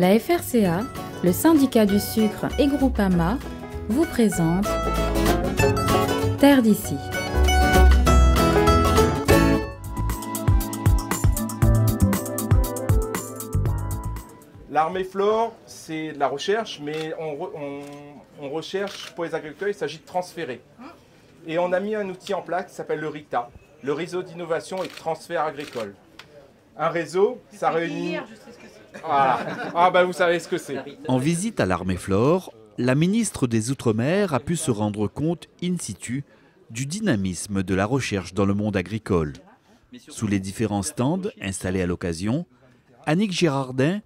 La FRCA, le syndicat du sucre et Groupama vous présente Terre d'ici. L'armée Flore, c'est de la recherche, mais on recherche pour les agriculteurs, il s'agit de transférer. Et on a mis un outil en place qui s'appelle le RITA, le réseau d'innovation et de transfert agricole. Un réseau, ça réunit... Voilà. Ah ben vous savez ce que c'est. En visite à l'armée Flore, la ministre des Outre-mer a pu se rendre compte in situ du dynamisme de la recherche dans le monde agricole. Sous les différents stands installés à l'occasion, Annick Girardin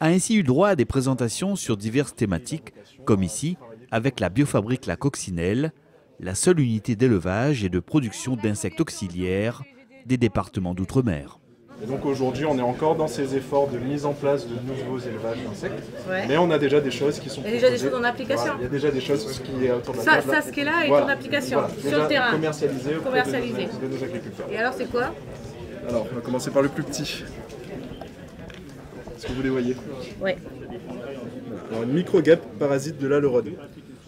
a ainsi eu droit à des présentations sur diverses thématiques, comme ici, avec la biofabrique La Coccinelle, la seule unité d'élevage et de production d'insectes auxiliaires des départements d'outre-mer. Et donc aujourd'hui, on est encore dans ces efforts de mise en place de nouveaux élevages d'insectes, mais on a déjà des choses qui sont proposées. Il y a déjà des choses en application. Voilà, il y a déjà des choses qui est autour de la table. Ça, ce qui est là est en application, sur le terrain. Commercialisé de nos agriculteurs. Et alors, c'est quoi? Alors, on va commencer par le plus petit. Est-ce que vous les voyez? Oui. Alors, une micro-guêpe parasite de l'Alerode.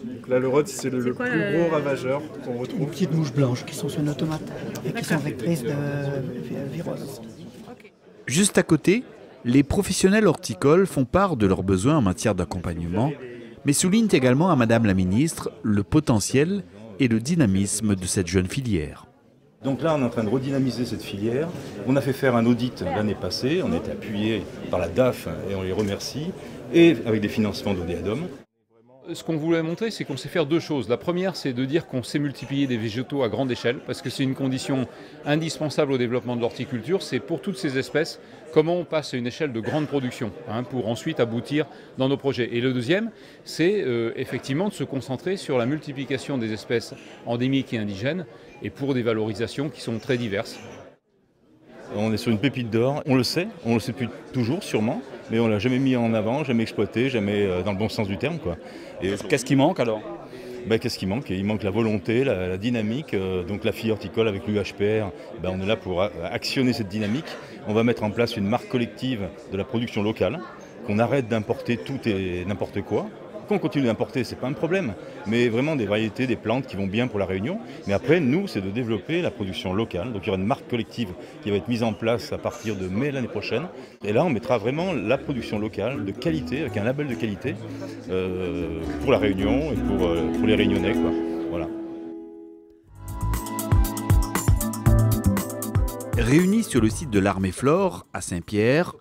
Donc l'Alerode, c'est le plus gros ravageur qu'on retrouve. Des petites mouches blanches qui sont sur nos tomates et qui sont vectrices de virus. Juste à côté, les professionnels horticoles font part de leurs besoins en matière d'accompagnement, mais soulignent également à Madame la Ministre le potentiel et le dynamisme de cette jeune filière. Donc là, on est en train de redynamiser cette filière. On a fait faire un audit l'année passée, on a été appuyé par la DAF et on les remercie, et avec des financements donnés à DOM. Ce qu'on voulait montrer, c'est qu'on sait faire deux choses. La première, c'est de dire qu'on sait multiplier des végétaux à grande échelle, parce que c'est une condition indispensable au développement de l'horticulture. C'est pour toutes ces espèces, comment on passe à une échelle de grande production, pour ensuite aboutir dans nos projets. Et le deuxième, c'est effectivement de se concentrer sur la multiplication des espèces endémiques et indigènes, et pour des valorisations qui sont très diverses. On est sur une pépite d'or, on le sait plus toujours sûrement, mais on ne l'a jamais mis en avant, jamais exploité, jamais dans le bon sens du terme, quoi. Et qu'est-ce qui manque alors? Qu'est-ce qui manque? Il manque la volonté, la dynamique, donc la filière horticole avec l'UHPR, on est là pour actionner cette dynamique. On va mettre en place une marque collective de la production locale, qu'on arrête d'importer tout et n'importe quoi. Qu'on continue d'importer, c'est pas un problème, mais vraiment des variétés, des plantes qui vont bien pour la Réunion. Mais après, nous, c'est de développer la production locale. Donc il y aura une marque collective qui va être mise en place à partir de mai l'année prochaine. Et là, on mettra vraiment la production locale de qualité, avec un label de qualité, pour la Réunion et pour les Réunionnais, quoi. Voilà. Réunis sur le site de l'armée Flore, à Saint-Pierre,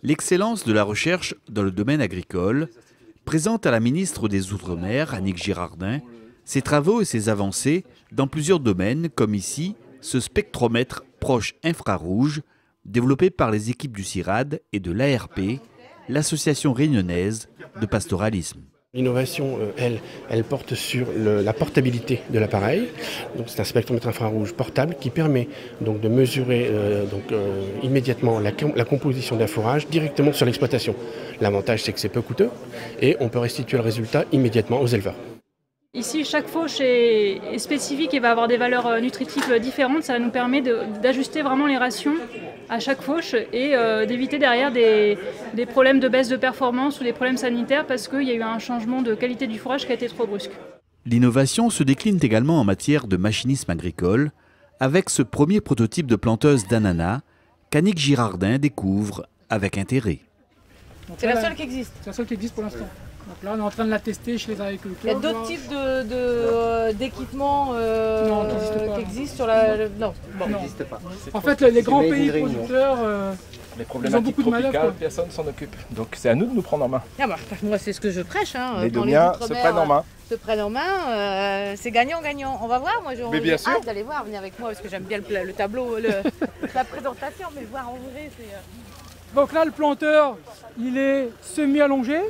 l'excellence de la recherche dans le domaine agricole présente à la ministre des Outre-mer, Annick Girardin, ses travaux et ses avancées dans plusieurs domaines, comme ici, ce spectromètre proche infrarouge, développé par les équipes du CIRAD et de l'ARP, l'association réunionnaise de pastoralisme. L'innovation, elle porte sur la portabilité de l'appareil. C'est un spectromètre infrarouge portable qui permet donc de mesurer immédiatement la composition d'un fourrage directement sur l'exploitation. L'avantage, c'est que c'est peu coûteux et on peut restituer le résultat immédiatement aux éleveurs. Ici, chaque fauche est spécifique et va avoir des valeurs nutritives différentes. Ça nous permet d'ajuster vraiment les rations à chaque fauche et d'éviter derrière des problèmes de baisse de performance ou des problèmes sanitaires parce qu'il y a eu un changement de qualité du fourrage qui a été trop brusque. L'innovation se décline également en matière de machinisme agricole avec ce premier prototype de planteuse d'ananas qu'Annick Girardin découvre avec intérêt. C'est la seule qui existe? C'est la seule qui existe pour l'instant. Donc là, on est en train de la tester chez les agriculteurs. Il y a d'autres types d'équipements qui existent sur Non, ça n'existe pas. En fait, les grands pays producteurs, les problématiques tropicales, personne ne s'en occupe. Donc c'est à nous de nous prendre en main. Moi, c'est ce que je prêche. Les Domiens se prennent en main. C'est gagnant-gagnant. On va voir, moi j'ai hâte d'aller voir, venir avec moi parce que j'aime bien le tableau, la présentation, mais voir en vrai, c'est... Donc là, le planteur, il est semi-allongé.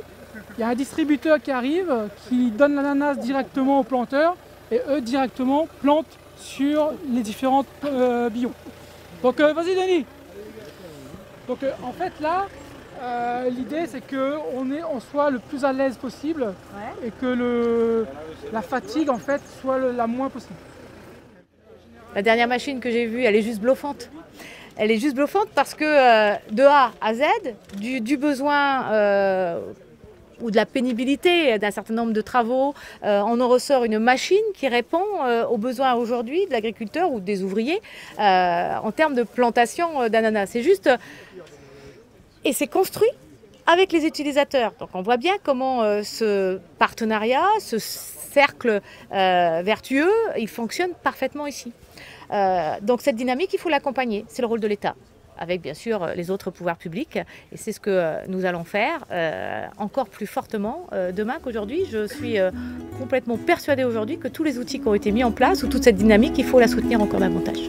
Il y a un distributeur qui arrive, qui donne l'ananas directement aux planteurs et eux directement plantent sur les différentes biomes. Donc vas-y Denis. Donc en fait là, l'idée c'est qu'on soit le plus à l'aise possible et que la fatigue en fait soit la moins possible. La dernière machine que j'ai vue, elle est juste bluffante. elle est juste bluffante parce que de A à Z, du besoin ou de la pénibilité d'un certain nombre de travaux, on en ressort une machine qui répond aux besoins aujourd'hui de l'agriculteur ou des ouvriers en termes de plantation d'ananas. C'est juste... Et c'est construit avec les utilisateurs. Donc on voit bien comment ce partenariat, ce cercle vertueux, il fonctionne parfaitement ici. Donc cette dynamique, il faut l'accompagner. C'est le rôle de l'État, avec bien sûr les autres pouvoirs publics. Et c'est ce que nous allons faire encore plus fortement demain qu'aujourd'hui. Je suis complètement persuadée aujourd'hui que tous les outils qui ont été mis en place, ou toute cette dynamique, il faut la soutenir encore davantage.